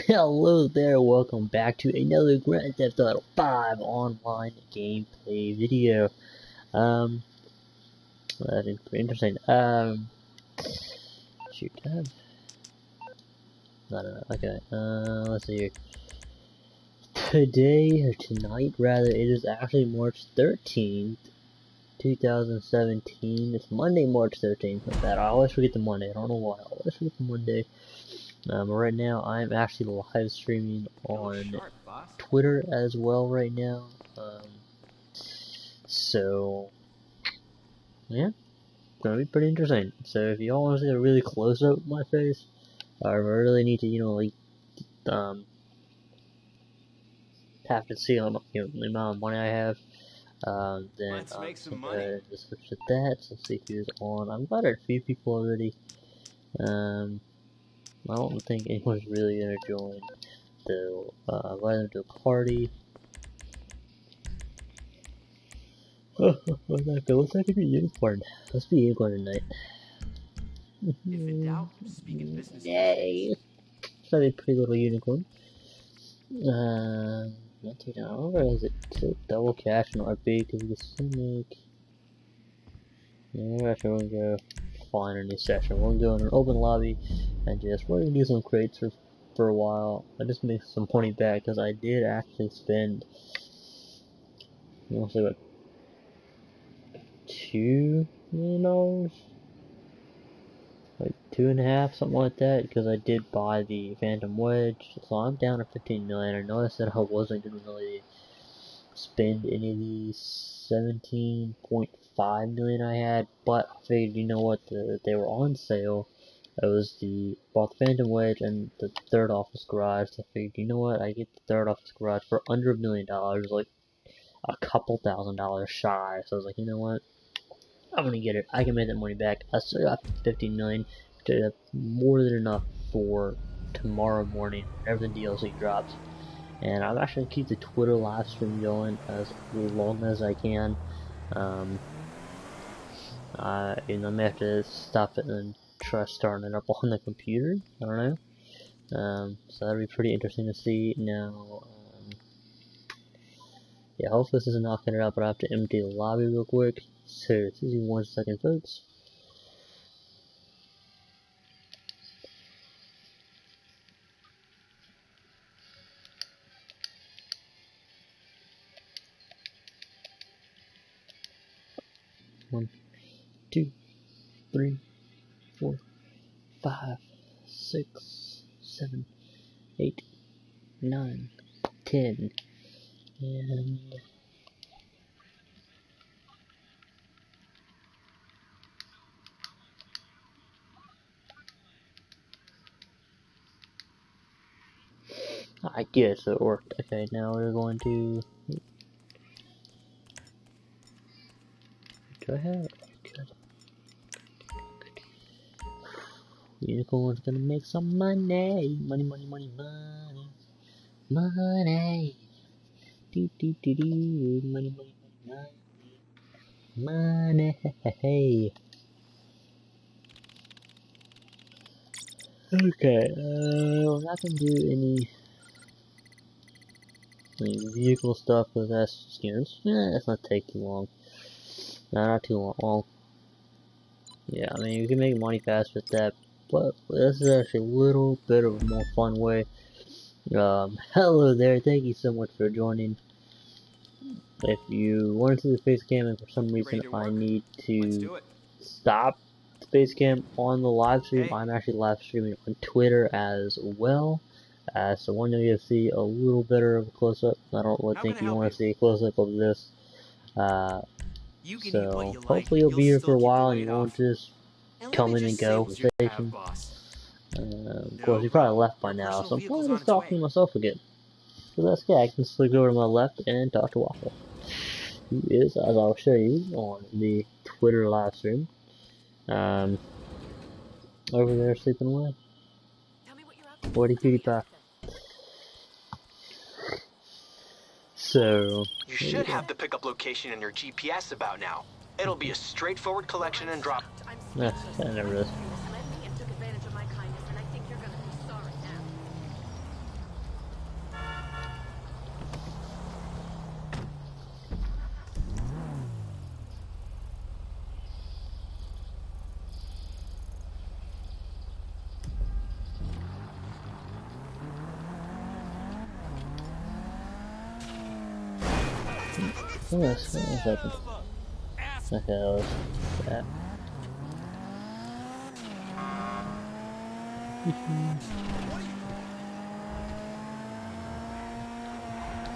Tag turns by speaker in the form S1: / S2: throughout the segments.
S1: Hello there, welcome back to another Grand Theft Auto 5 online gameplay video. That is pretty interesting. Shoot, I don't know, okay, let's see here. Today, or tonight rather, it is actually March 13th, 2017. It's Monday, March 13th, not bad. I always forget the Monday, I don't know why, I always forget the Monday. Right now, I'm actually live streaming on Twitter as well right now. So yeah, gonna be pretty interesting. So if you all want to see a really close up of my face, or really need to, have to see the amount of money I have, then
S2: Let's make some
S1: go
S2: money.
S1: ahead and just switch to that. So see who's on. I've got a few people already. I don't think anyone's really gonna join. So invite them to a party. What's that gonna be? Unicorn. Let's be unicorn tonight.
S2: If in doubt, speak in business
S1: Yay! It's gonna be a pretty little unicorn. Not too down. Where is it? Double cash and RP because we can still make. Yeah, we're actually gonna go find a new session. We're gonna go in an open lobby and we're gonna do some crates for a while. I just make some money back because I did actually spend. I'll say what, $2 million? Like 2.5, something like that, because I did buy the Phantom Wedge, so I'm down to 15 million. I know I said I wasn't gonna really spend any of these 17.5 million I had, but I figured, you know what, they were on sale. It was bought the Phantom Wedge and the third office garage. So I figured, you know what, I get the third office garage for under $1 million, like a couple $1,000s shy. So I was like, you know what, I'm gonna get it. I can make that money back. I still got 15 million. That's more than enough for tomorrow morning whenever the DLC drops. And I'm actually gonna keep the Twitter live stream going as long as I can. I may have to stop it and try starting it up on the computer. I don't know. So that'd be pretty interesting to see. Now, yeah, hopefully this isn't knocking it out, but I have to empty the lobby real quick. So, it's easy 1 second, folks. One, 2, 3, 4, 5, 6, 7, 8, 9, 10, and I guess it worked. Okay, now we're going to. Do I have? Good. Unicorn's gonna make some money. Money, money, money, money. Money. Do, do, do, do. Money, money, money, money. Money. Okay, we're not gonna do any vehicle stuff because that's skins. That's not take too long. No, not too long. Yeah, I mean, you can make money fast with that, but this is actually a little bit of a more fun way. Hello there, thank you so much for joining. If you want to see the face cam and for some reason I need to stop the face cam on the live stream, I'm actually live streaming on Twitter as well. So one day you'll see a little better of a close-up. I don't really think you want to see a close-up of this. So hopefully you'll be here for a while and you won't just come in and go with the station. Of course, you probably left by now, so I'm probably just talking to myself again. So that's good. I can just look over to my left and talk to Waffle. He is, as I'll show you on the Twitter live stream, over there sleeping away. What a cutie pie. So
S2: you should have the pickup location in your GPS about now. It'll be a straightforward collection and drop.
S1: I never is. What happened? Okay, that was that.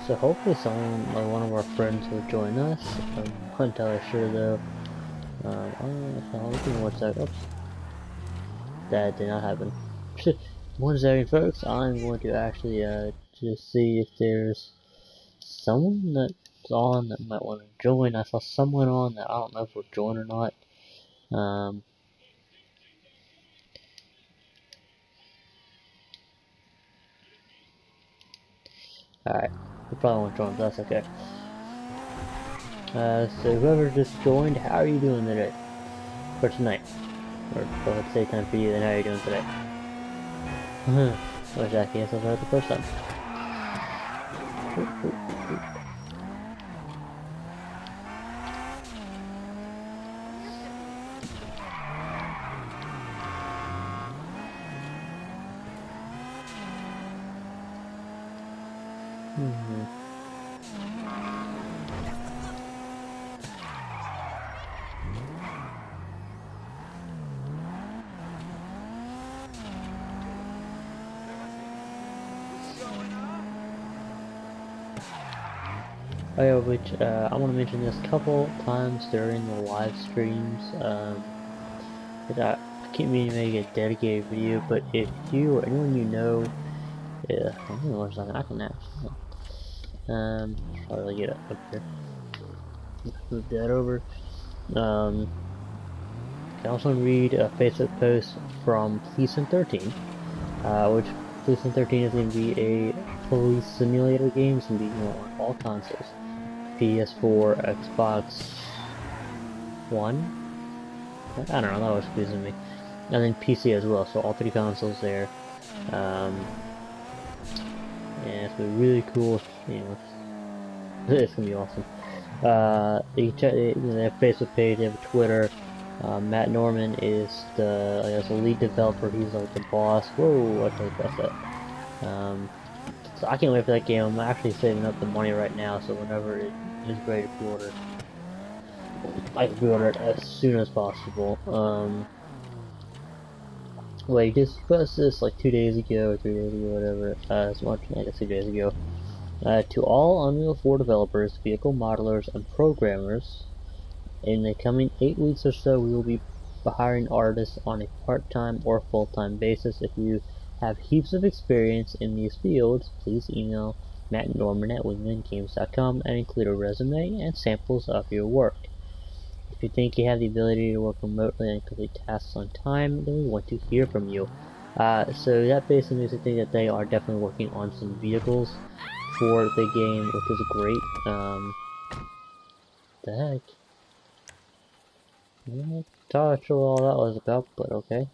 S1: So hopefully someone, like one of our friends, will join us. I'm not entirely sure though. I'll look in 1 second. Oops. That did not happen. 1 second, folks. I'm going to actually just see if there's someone that's on that might want to join. I saw someone on that I don't know if will join or not. Alright. You probably won't join, but that's okay. So whoever just joined, how are you doing today? For tonight? Or well, let's say time for you, then how are you doing today? Wish I could answer that the first time. Oh yeah, which I want to mention this a couple times during the live streams. I keep meaning to make a dedicated video, but if you or anyone you know, I don't know what's on. I can actually. Probably get it up here. Move that over. I can also read a Facebook post from Policeman13, which Policeman13 is going to be a police simulator game. It's going to be on all consoles. PS4, Xbox One. I don't know, that was confusing me. And then PC as well, so all 3 consoles there. Yeah, it's gonna be really cool. You know, it's gonna be awesome. You can check their Facebook page, they have a Twitter. Matt Norman is the, I guess, the lead developer. He's like the boss. Whoa, I can't press that. So I can't wait for that game. I'm actually saving up the money right now, so whenever it is ready to pre-order, I can pre-order it as soon as possible. Wait, just press this like 2 days ago or 3 days ago, whatever. As much, I guess 2 days ago. To all Unreal 4 developers, vehicle modelers, and programmers, in the coming 8 weeks or so, we will be hiring artists on a part-time or full-time basis. If you have heaps of experience in these fields, please email Matt Norman at wingmangames.com and include a resume and samples of your work. If you think you have the ability to work remotely and complete tasks on time, then we want to hear from you. So that basically makes me think that they are definitely working on some vehicles for the game, which is great. The heck? I'm not entirely sure what all that was about, but okay.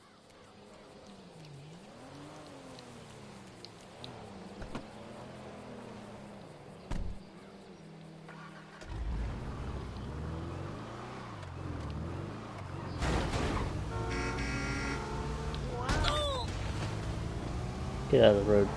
S1: Get out of the road.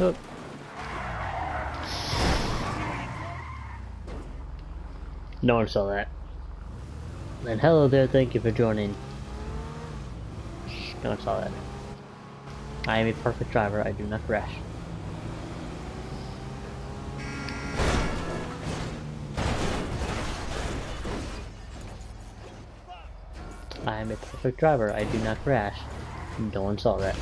S1: Oh. No one saw that. And hello there, thank you for joining. Shh, no one saw that. I am a perfect driver, I do not crash. I am a perfect driver, I do not crash. No one saw that.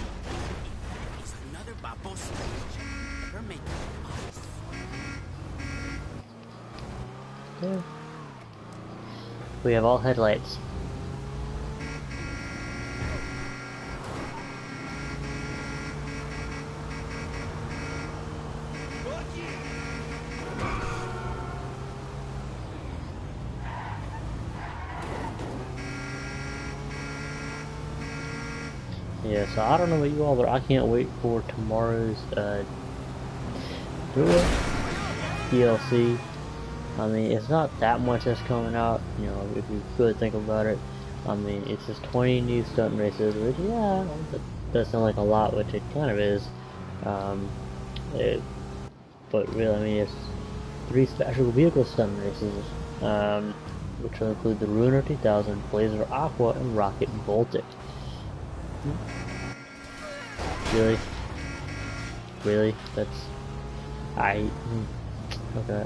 S1: Yeah. We have all headlights. Yeah, so I don't know about you all, but I can't wait for tomorrow's DLC. I mean, it's not that much that's coming out, you know, if you really think about it. I mean, it's just 20 new stunt races, which, yeah, that does sound like a lot, which it kind of is. Um, but really, I mean, it's 3 special vehicle stunt races, which will include the Ruiner 2000, Blazer Aqua, and Rocket Voltic. Really? Really? That's... Okay,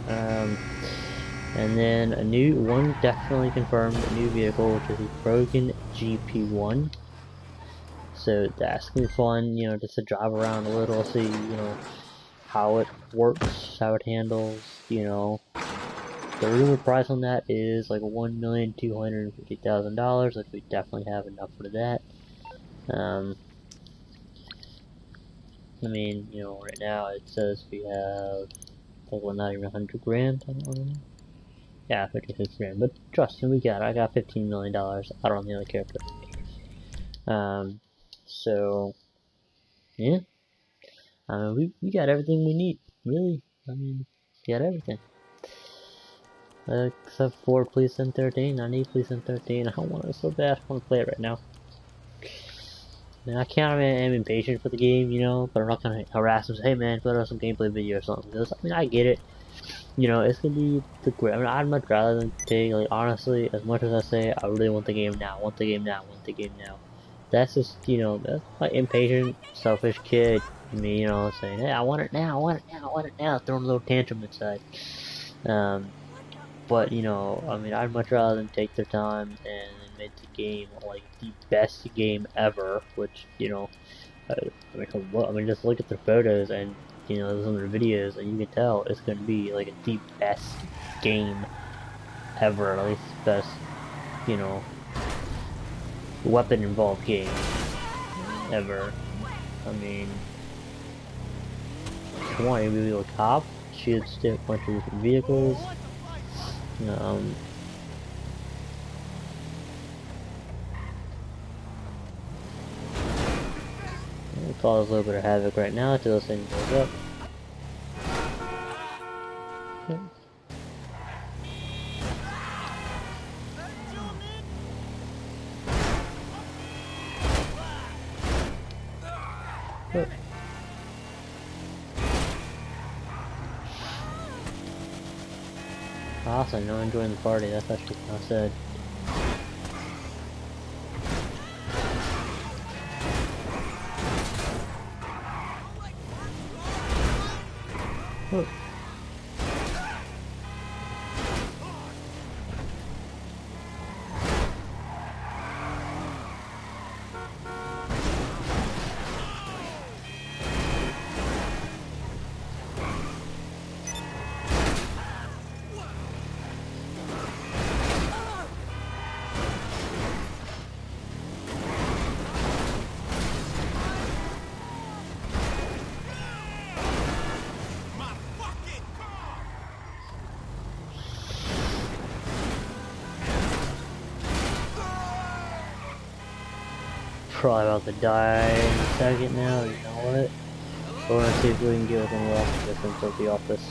S1: and then a new one, definitely confirmed, a new vehicle, which is the Brogan GP1. So that's gonna be fun, you know, just to drive around a little, see, you know, how it works, how it handles, you know. The rumored price on that is like $1,250,000, which we definitely have enough for that. I mean, you know, right now it says we have, like, well, not even 100 grand, I don't know. Yeah, 56 grand, but trust me, I got $15 million out on the other character. So, yeah, we got everything we need, really. I mean, we got everything. Except for Police N13, I need Police N13, I don't want it so bad, I want to play it right now. I mean, I kind of am impatient for the game, you know, but I'm not gonna harass them, say, hey man, put out some gameplay video or something. Because, I mean, I get it. You know, it's gonna be the great. I mean, I'd much rather than take, like, honestly, as much as I say, I really want the game now, want the game now, want the game now. That's just, you know, that's my impatient, selfish kid, me, you know, saying, hey, I want it now, I want it now, I want it now, throwing a little tantrum inside. But, you know, I mean, I'd much rather than take their time and make the game, like, the best game ever, which, you know, I mean, just look at the photos and, you know, some of the videos, and you can tell it's going to be like the best game ever, at least best, you know, weapon involved game ever. I mean, come on, you'll be a cop, shoot a bunch of different vehicles. It'll cause a little bit of havoc right now until this thing goes up. Awesome, no enjoying the party, that's actually what I said. Oh. Probably about to die in a second now, you know what? We're gonna see if we can get with any else difference at the office.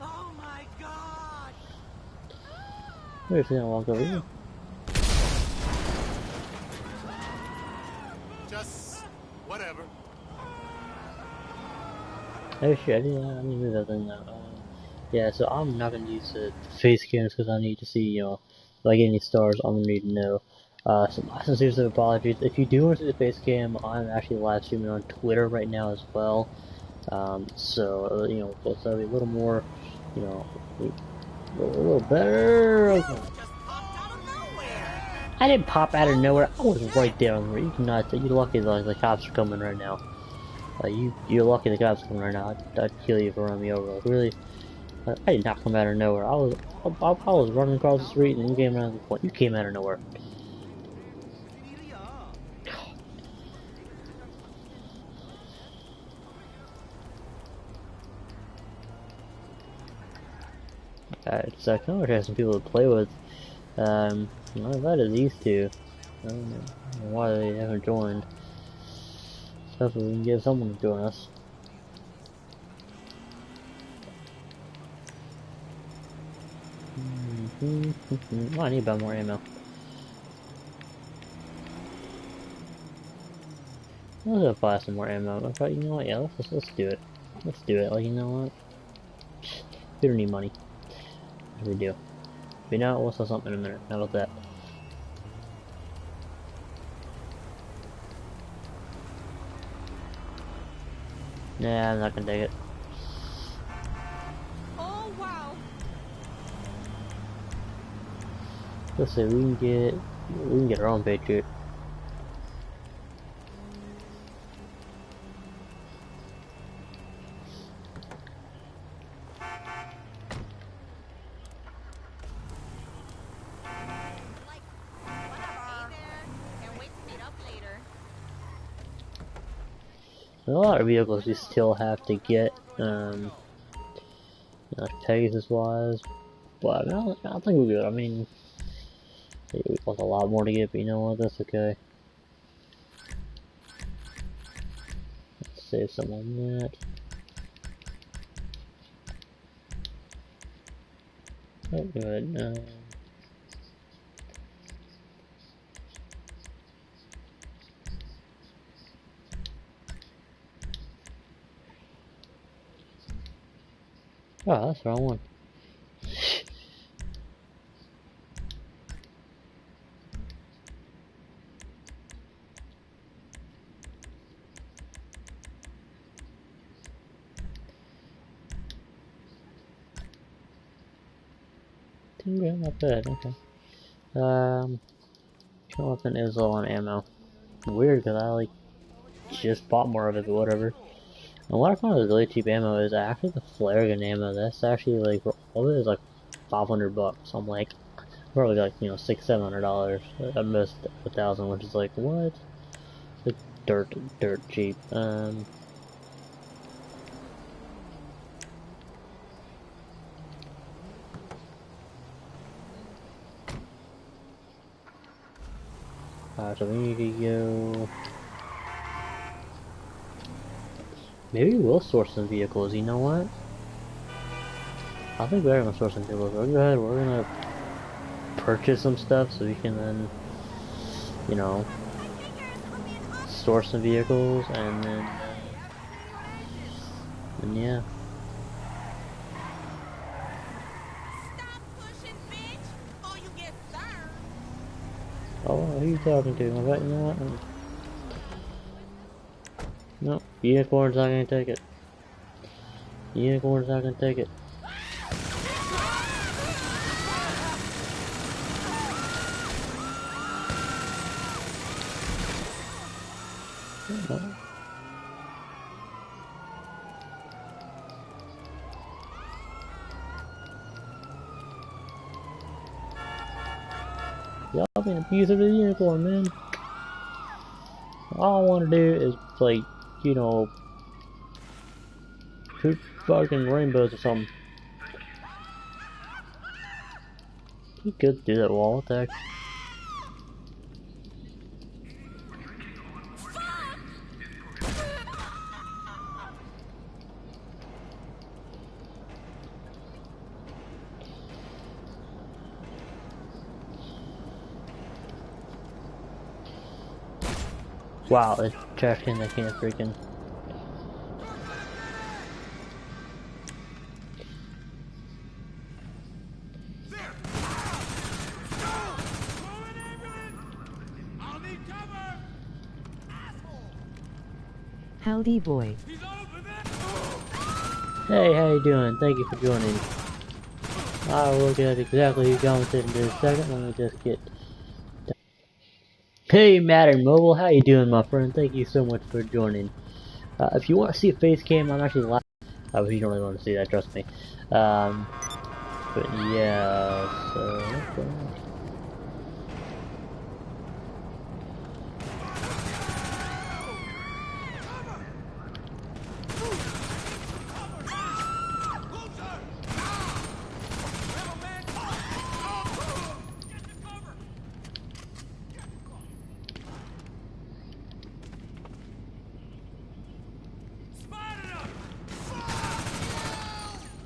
S3: Oh my god!
S1: We're just gonna walk over here. Oh shit, I didn't do that thing though. Yeah, so I'm not gonna use the face cams because I need to see, you know, if I get any stars, I'm gonna need to know. So my sincere apologies. If you do want to see the face cam, I'm actually live streaming on Twitter right now as well. So, you know, so that'll be a little more, you know, a little better.
S3: You just popped out of nowhere.
S1: I didn't pop out of nowhere. I was right there on the. You cannot. You're lucky the cops are coming right now. You're lucky the cops are coming right now. I'd kill you for running me over. Like, really? I did not come out of nowhere. I was running across the street and you came out of the point. You came out of nowhere. It's kind of have some people to play with. I invited these two. I don't know why they haven't joined. Hopefully we can get someone to join us. Oh, I need about more ammo. Let's go buy some more ammo. Okay, you know what? Yeah, let's do it. Let's do it. Like, you know what? We don't need money. What do we do? We know we'll sell something in a minute. How about that? Nah, I'm not gonna take it.
S3: Oh wow.
S1: Let's see. We can get our own Patriot. There's a lot of vehicles we still have to get, you know, Pegasus wise, but I don't think we're good. I mean, we want a lot more to get, but you know what? That's okay. Let's save some on that. Oh, good. Oh, that's the wrong one. Yeah, not bad. Okay. Jonathan is low on ammo. Weird, because I just bought more of it, but whatever. And what I found is really cheap ammo is actually the flare gun ammo. That's actually like all of it is like $500. I'm like, probably like, you know, $600-700. I missed 1,000, which is like what? It's dirt cheap. So we need to go. Maybe we'll source some vehicles. You know what? I think we're gonna source some vehicles. We'll go ahead. We're gonna purchase some stuff so we can then, you know, source some vehicles and then, and yeah.
S3: Stop pushing, bitch, or you get served.
S1: Oh, who are you talking to? I bet you know what? No, unicorn's not gonna take it. Unicorn's not gonna take it. Y'all been abusing the unicorn, man. All I want to do is, like, you know, shoot fucking rainbows or something. You could do that wall attack. Wow, it's trash can, I can't freaking.
S4: Howdy, boy.
S1: Hey, how you doing? Thank you for joining. I'll look at exactly who commented in just a second. Let me just get... Hey, Matter Mobile, how you doing, my friend? Thank you so much for joining. If you want to see a face cam, I'm actually live. But you don't really want to see that, trust me. But yeah, so... Okay.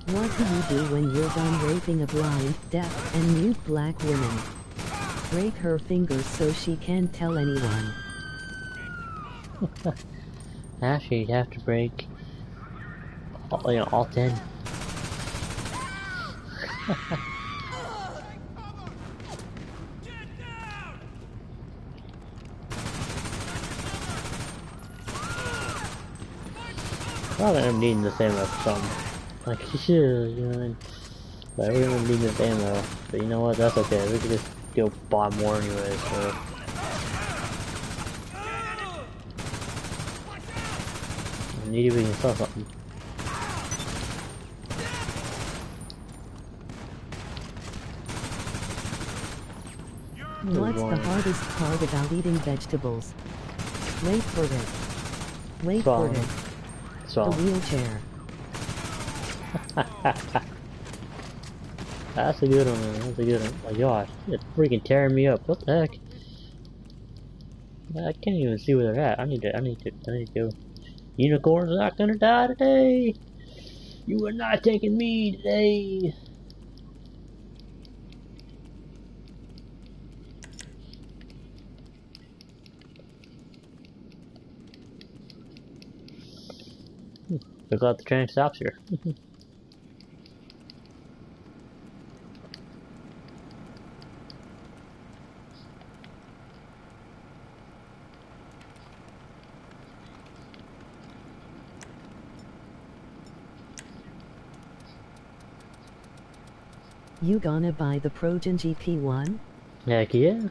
S4: What do you do when you're done raping a blind, deaf, and mute black woman? Break her fingers so she can't tell anyone.
S1: Actually, you'd have to break all 10. Probably I'm needing this ammo for something. Like, you should, you know, but we're gonna need this ammo. But you know what, that's okay, we can just go buy more anyway, so. Maybe we can sell something.
S4: What's the hardest part about eating vegetables? Wait for it. Wait for it. The wheelchair.
S1: That's a good one, man. That's a good one. Oh my gosh, it's freaking tearing me up. What the heck? I can't even see where they're at. I need to go. Unicorn's not gonna die today. You are not taking me today. Looks like the train stops here.
S4: You gonna buy the Progen GP1?
S1: Heck yeah.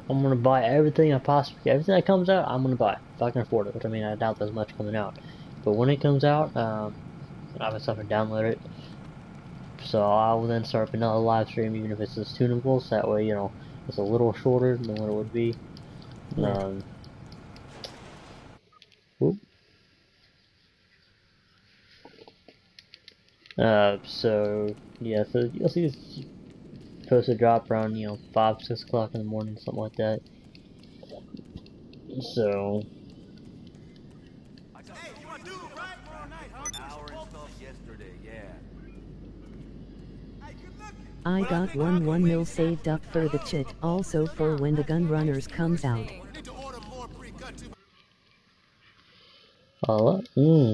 S1: I'm gonna buy everything everything that comes out, I'm gonna buy. If I can afford it, which I mean, I doubt there's much coming out. But when it comes out, I have myself to download it. So I will then start up another live stream, even if it's just tunables. That way, you know, it's a little shorter than what it would be. Whoop. So yeah, so you'll see this supposed to drop around, you know, 5, 6 o'clock in the morning, something like that. So
S4: I got 1 mil saved up for the chit, also for when the Gun Runners comes out.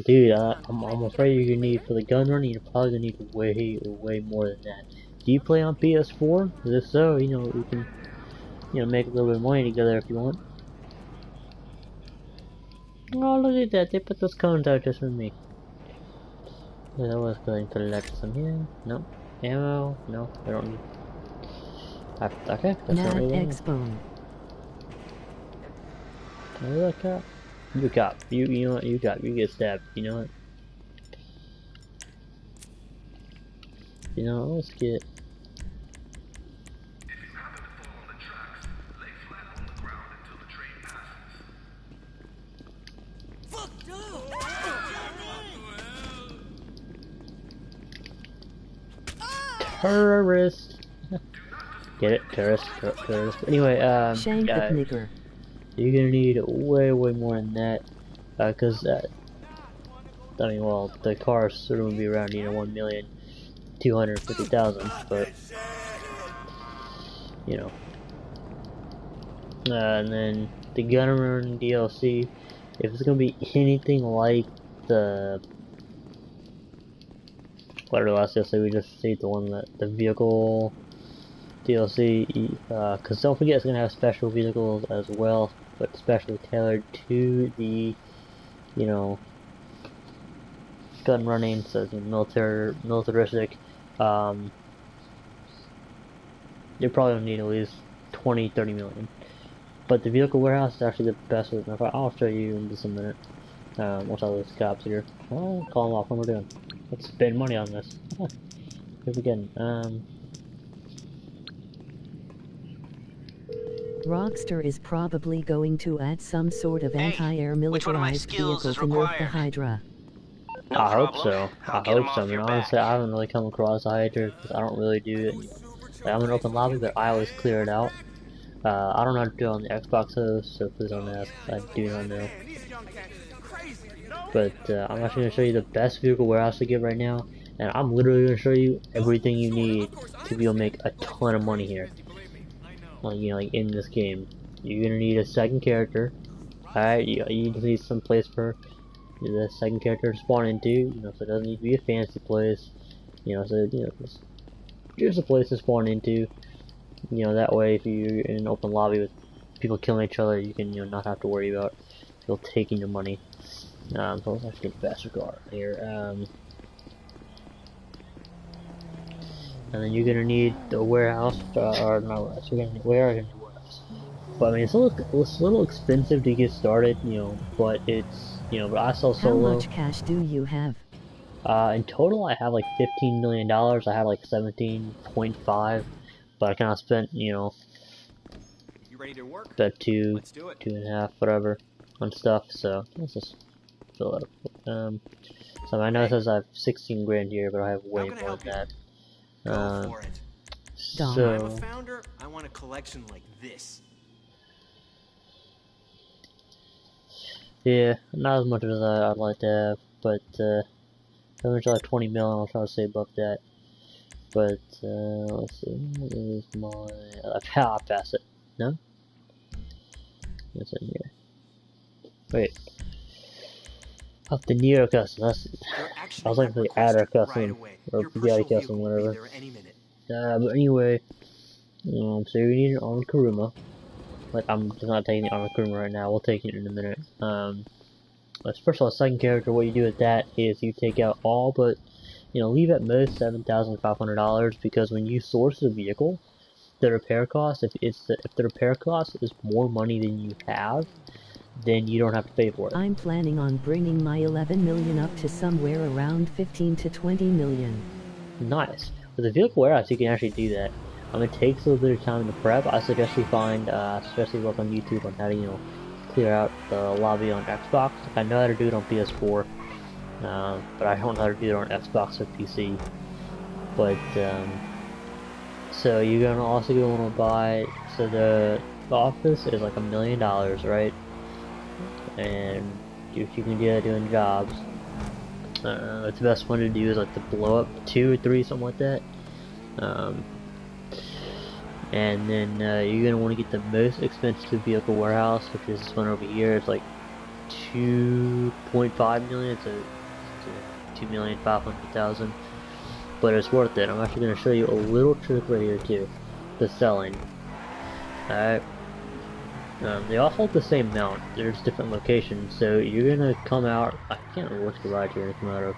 S1: dude, I'm afraid you're gonna need, for the gun running, you're probably gonna need way more than that. Do you play on PS4? If so, you know, we can, you know, make a little bit of money together if you want. Oh, look at that, they put those cones out just for me. Yeah, I was going to collect some here. No. Ammo? No, I don't need. Okay, that's not really
S4: X-Bone.
S1: Are you a cop? You a cop. You know what? You cop. You get stabbed. You know what? You know what? Let's get. Terrorist. Get it? Terrorist. Terrorist. Anyway,
S4: Shank the nigger.
S1: You're gonna need way more than that, cause I mean, well, the car sort of would be around, you know, 1,250,000, but you know, and then the Gunrun DLC, if it's gonna be anything like the what did last DLC we just see, the one that the vehicle DLC, because don't forget it's going to have special vehicles as well, but specially tailored to the, you know, gun running, so the militaristic. You probably don't need at least 20-30 million. But the vehicle warehouse is actually the best with enough. I'll show you in just a minute. Once all those cops here. I'll call them off. What we're doing. Let's spend money on this. Huh. Here we go.
S4: Rockstar is probably going to add some sort of
S2: Hey,
S4: anti-air
S2: which one of my
S4: militarized
S2: skills
S4: vehicle
S2: is
S4: to nerf the
S2: required?
S4: Hydra.
S2: No
S1: I hope
S2: problem.
S1: so.
S2: I'll
S1: I
S2: get 'em
S1: hope so. I
S2: off
S1: mean,
S2: your
S1: honestly,
S2: back.
S1: I haven't really come across Hydra because I don't really do it. Like, I'm in open lobby, but I always clear it out. I don't know how to do it on the Xbox host, so please don't ask. I do not know. But I'm actually going to show you the best vehicle warehouse to get right now, and I'm literally going to show you everything you need to be able to make a ton of money here. Like, you know, like in this game, you're going to need a second character. Alright, you just need some place for the second character to spawn into. You know, so it doesn't need to be a fancy place. You know, so you know, just a place to spawn into. You know, that way if you're in an open lobby with people killing each other, you can, you know, not have to worry about people taking your money. So let's actually get a faster car here. And then you're gonna need the warehouse, or not warehouse. You're gonna need warehouse. But I mean, it's a little expensive to get started, you know. But it's, you know, but I sell
S4: How
S1: solo.
S4: much cash do you have?
S1: In total, I have like $15 million. I have like 17.5, but I kind of spent, you know,
S2: You ready to work?
S1: about two,
S2: Let's do it.
S1: 2.5, whatever, on stuff. So let's just fill it up. So I know it says I have 16 grand here, but I have way
S2: How can I
S1: more
S2: help
S1: than that.
S2: Go for it.
S4: Dom.
S2: I'm a
S1: So
S2: founder. I want a collection like this.
S1: yeah, not as much as I'd like to have, but eventually like 20 million. I'll try to save up that. But let's see, what is my? I'll pass it. No, it's in here. Wait. Up the Nero custom. That's. I was like the Adder custom or Bugatti custom, whatever. But anyway, so you need an armored Kuruma. Like, I'm just not taking the armored Kuruma right now. We'll take it in a minute. First of all, second character. What you do with that is you take out all but, you know, leave at most $7,500, because when you source a vehicle, the repair cost, if the repair cost is more money than you have, then you don't have to pay for it.
S4: I'm planning on bringing my 11 million up to somewhere around 15 to 20 million.
S1: Nice. With the vehicle warehouse, you can actually do that. It takes a little bit of time to prep. I suggest you find, especially look on YouTube on how to, you know, clear out the lobby on Xbox. I know how to do it on PS4, but I don't know how to do it on Xbox or PC. But so you're gonna also want to buy. So the office is like $1 million, right? And if you can do that doing jobs, it's the best one to do is like the blow up 2 or 3, something like that. And then you're gonna want to get the most expensive vehicle warehouse, which is this one over here. It's like 2.5 million. It's a 2,500,000, but it's worth it. I'm actually gonna show you a little trick right here too, the selling. Alright. They all hold the same mount. There's different locations, so you're gonna come out. I can't remember which garage you're gonna come out of,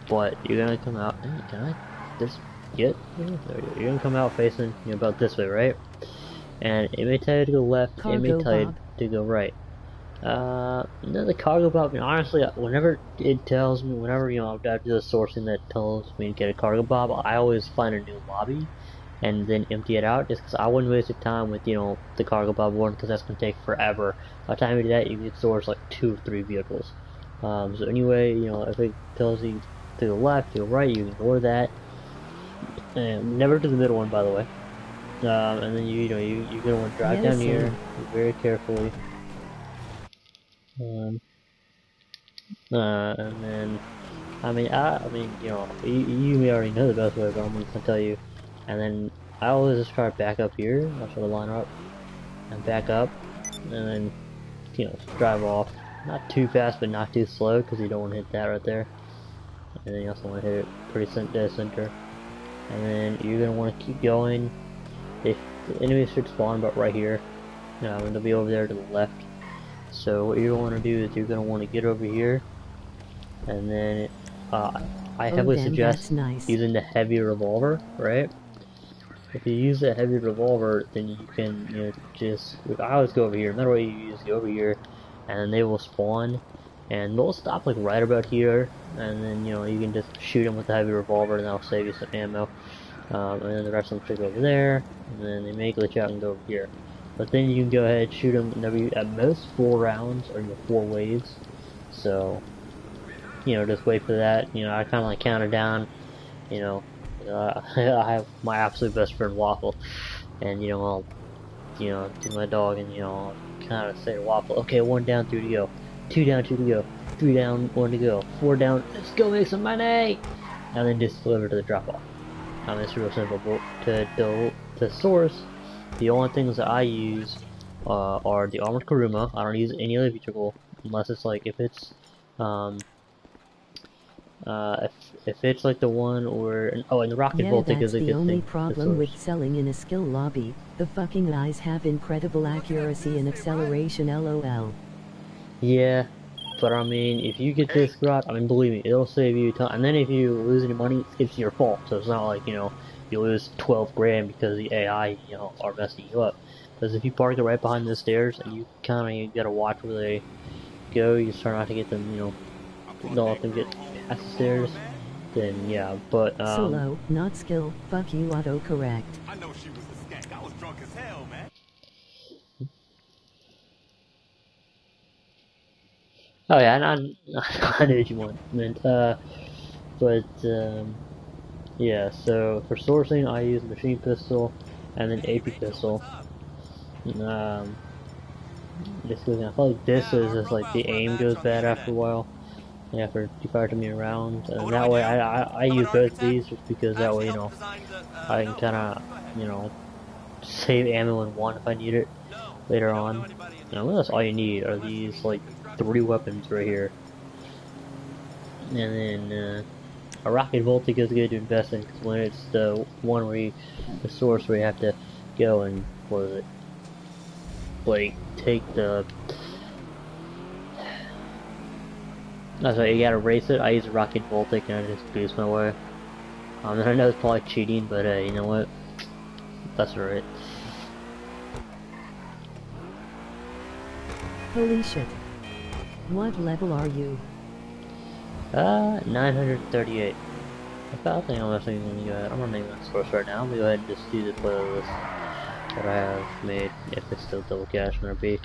S1: but you're gonna come out. Can I just get? There we go. You're gonna come out facing, you know, about this way, right? And it may tell you to go left. It may tell you to go right. The cargo bob. I mean, honestly, whenever it tells me, whenever, you know, I do the sourcing that tells me to get a cargo bob, I always find a new lobby and then empty it out, just because I wouldn't waste your time with, you know, the cargo bob one, because that's gonna take forever. By the time you do that, you can source like 2 or 3 vehicles. So anyway, you know, if it tells you to the left, to the right, you ignore that. And never to the middle one, by the way. And then you're gonna want to drive down here very carefully. And then, I mean, you know, you may already know the best way, but I'm just gonna tell you. And then I always just try to back up here. I'll try to line up and back up, and then, you know, drive off. Not too fast, but not too slow, because you don't want to hit that right there. And then you also want to hit it pretty dead center. And then you're gonna want to keep going if the enemies should spawn about right here, and they'll be over there to the left. So what you're going to do is you're going to want to get over here, and then I heavily suggest using the heavy revolver, right? If you use the heavy revolver, then you can, just, I always go over here, no matter what you use, go over here, and then they will spawn, and they'll stop like right about here, and then, you can just shoot them with the heavy revolver, and that'll save you some ammo, and then the rest of them should go over there, and then they may glitch out and go over here. But then you can go ahead and shoot them, and there'll be at most 4 rounds, or 4 waves, so, just wait for that. I kind of like count it down, I have my absolute best friend Waffle, and I'll do my dog, and I'll kind of say to Waffle, okay, 1 down, 3 to go, 2 down, 2 to go, 3 down, 1 to go, 4 down, let's go make some money, and then just deliver to the drop off. It's real simple. To source, the only things that I use are the Armored Kuruma. I don't use any other vehicle unless it's like if it's like the one or and the Rocket Voltic is a good thing.
S4: That's the only problem with selling in a skill lobby. The fucking eyes have incredible accuracy and acceleration, lol.
S1: Yeah, but I mean, if you get this grot, I mean, believe me, it'll save you a ton. And then if you lose any money, it's your fault. So it's not like, you lose 12 grand because the AI, are messing you up. Because if you park it right behind the stairs, and you kind of gotta watch where they go, you start not to get them, don't let them get past the stairs, then yeah, but,
S4: Solo, not skill, fuck you, autocorrect.
S5: I know she was a skank. I was drunk as hell, man.
S1: Oh yeah, I knew what you meant, yeah, so for sourcing, I use machine pistol, and then AP pistol, basically, I feel like this is just like the aim goes bad after a while, after you fire to me around, and that way I use both of these just because that way, I can kinda, save ammo in one if I need it later on. And that's all you need are these like 3 weapons right here. And then a Rocket Voltic is good to invest in because when it's the one where the source where you have to go and what is it? Like take the that's right, you gotta race it. I use a Rocket Voltic and I just boost my way. And I know it's probably cheating, but you know what? That's alright.
S4: Holy shit. What level are you?
S1: 938. I think I'm actually gonna go ahead. I'm not naming that source right now. I'm gonna go ahead and just do the playlist that I have made, if it's still double cash or RP.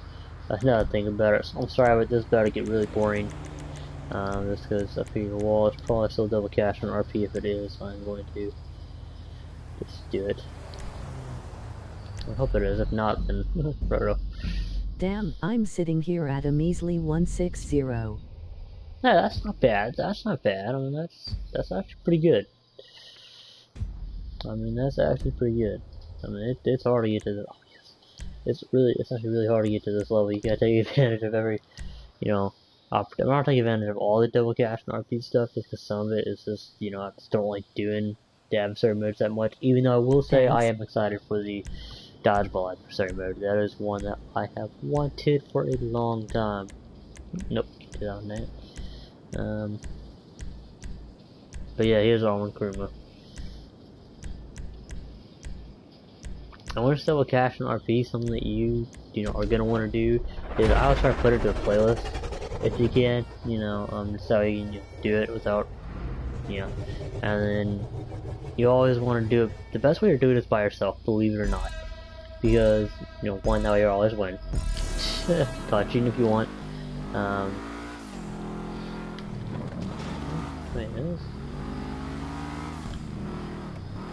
S1: Now that I think about it, so I'm sorry, but this is about to get really boring. Just because I figure, well, it's probably still double cash on RP. If it is, I'm going to just do it. I hope it is. If not, then ruh-roh.
S4: Damn, I'm sitting here at a measly 160.
S1: No, that's not bad. That's not bad. I mean, that's actually pretty good. I mean, that's actually pretty good. I mean, it's hard to get to the. Oh, yes. It's actually really hard to get to this level. You gotta take advantage of every, I'm not taking advantage of all the double cash and RP stuff, just because some of it is just, I just don't like doing the adversary modes that much. Even though I will say I am excited for the dodgeball adversary mode. That is one that I have wanted for a long time. Nope, get on that. But yeah, here's Armored Kuruma. I want to double cash and RP. Something that you are gonna want to do is I always try to put it to a playlist if you can. So you can do it without, and then you always want to do it. The best way to do it is by yourself, believe it or not, because one, that way you always win. Touching if you want. Wait, this.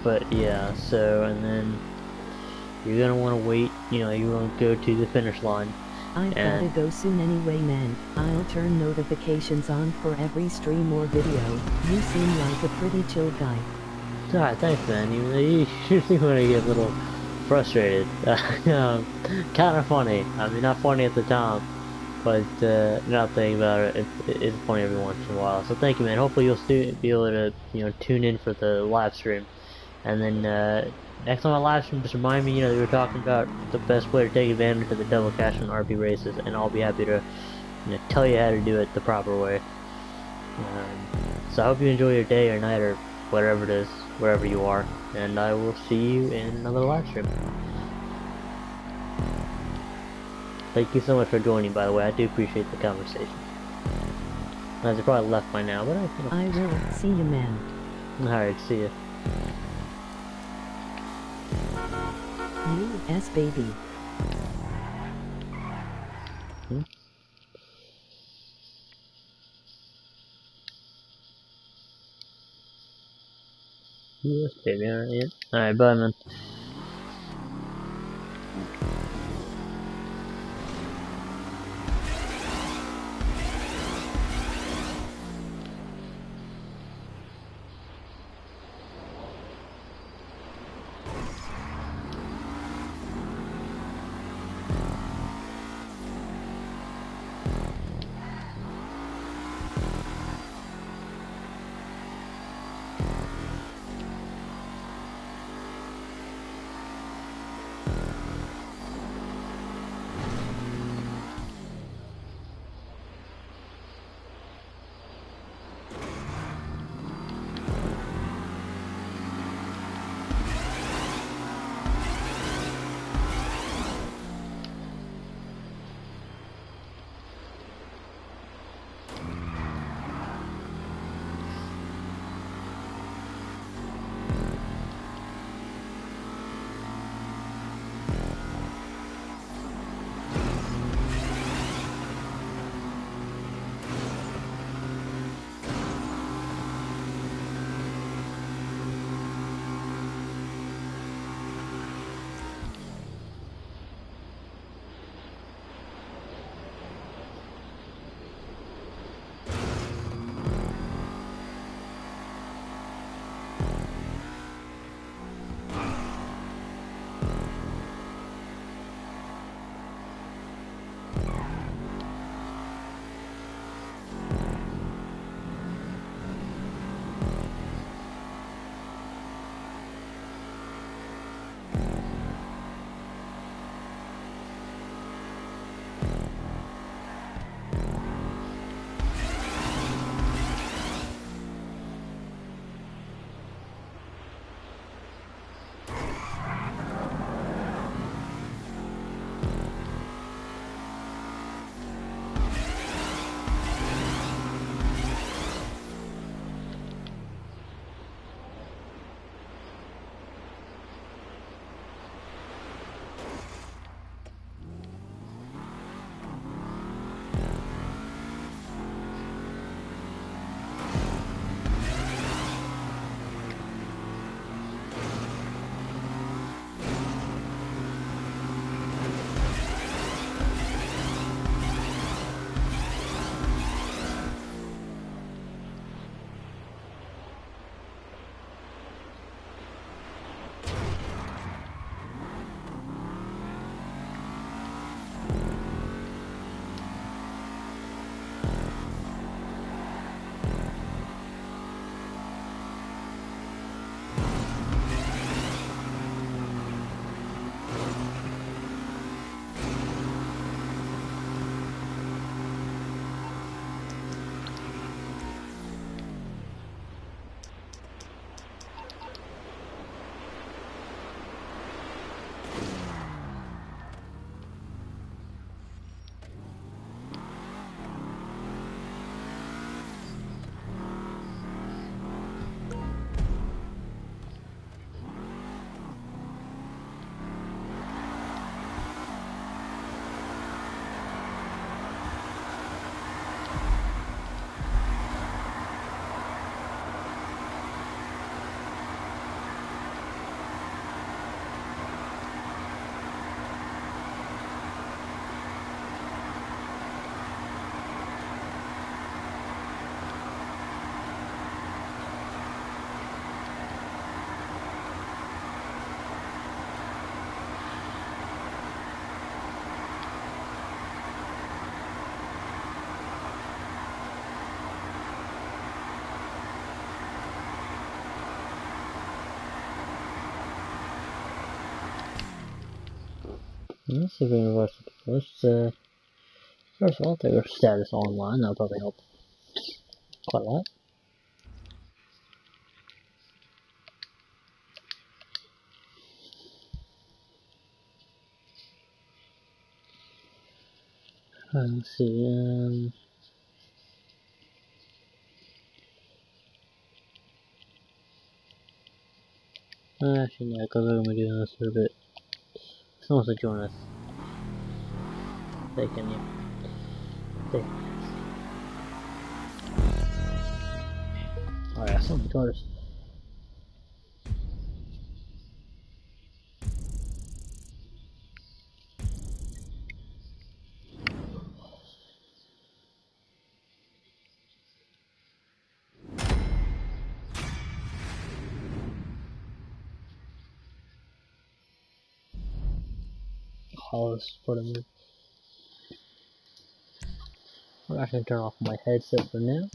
S1: But yeah, so and then you're gonna want to wait. You want to go to the finish line.
S4: I've gotta go soon anyway, man. I'll turn notifications on for every stream or video. You seem like a pretty chill guy.
S1: Alright, thanks, man. You usually want to get a little frustrated. Kind of funny. I mean, not funny at the time, but now thinking about it, it's funny every once in a while. So thank you, man. Hopefully you'll still be able to, tune in for the live stream. And then next time I live stream, just remind me, you know, you were talking about the best way to take advantage of the double cash and RP races, and I'll be happy to, you know, tell you how to do it the proper way. So I hope you enjoy your day or night or whatever it is, wherever you are, and I will see you in another live stream. Thank you so much for joining, by the way. I do appreciate the conversation. As you probably left by now, but
S4: I will see you, man.
S1: Alright, see ya.
S4: U.S. baby.
S1: Yes, baby, alright, bye, man. Let's see if we can reverse it. Let's, first of all, take our status online. That'll probably help quite a lot. Let's see, actually, yeah, because we're going to be doing this for a bit. Someone wants to join us. They can, yeah. They. Oh yeah, someone joined us. Pause for a minute. I'm actually going to turn off my headset for now.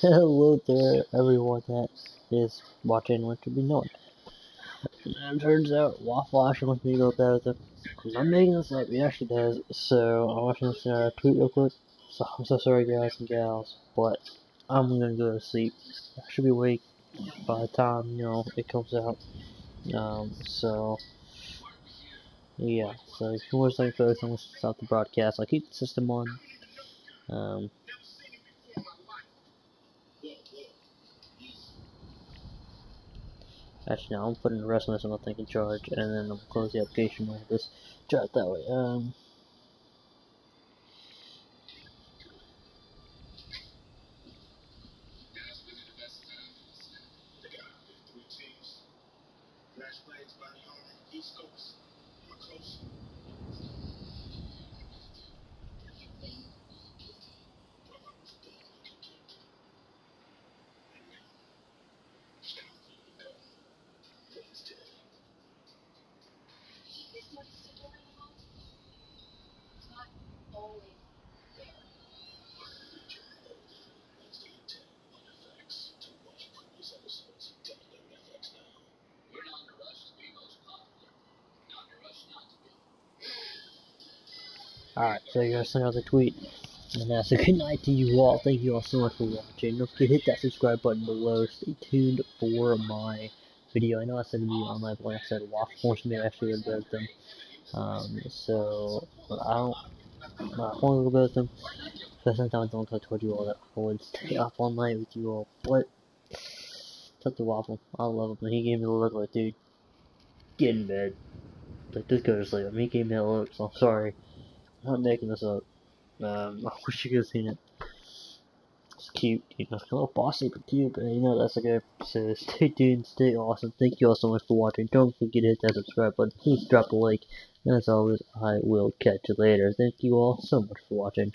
S1: Hello there, everyone that is watching want to be known. And turns out Waffle actually wants me to go to bed with him. I'm making this up, he actually does. So I'm watching this tweet real quick. So I'm so sorry guys and gals, but I'm gonna go to sleep. I should be awake by the time, it comes out. So yeah, so if you want to focus on stop the broadcast, I'll keep the system on. Actually, no, I'm putting the rest of this on the thing in charge, and then I'll close the application and just try it that way. Alright, so here's another tweet. And so good night to you all. Thank you all so much for watching. Don't forget to hit that subscribe button below. Stay tuned for my video. I know I said to be on my blog. I said Waffle Force me actually about them. So I don't. I want to go with them. But sometimes I don't I told you all that I would stay up all night with you all. But it's up to Waffle. I love him. He gave me the look like, dude, get in bed. Like, just go to sleep. I mean, he gave me that look, so I'm sorry. I'm not making this up. I wish you could have seen it. It's cute, a little bossy but cute, but that's okay. So stay tuned, stay awesome. Thank you all so much for watching. Don't forget to hit that subscribe button. Please drop a like. And as always, I will catch you later. Thank you all so much for watching.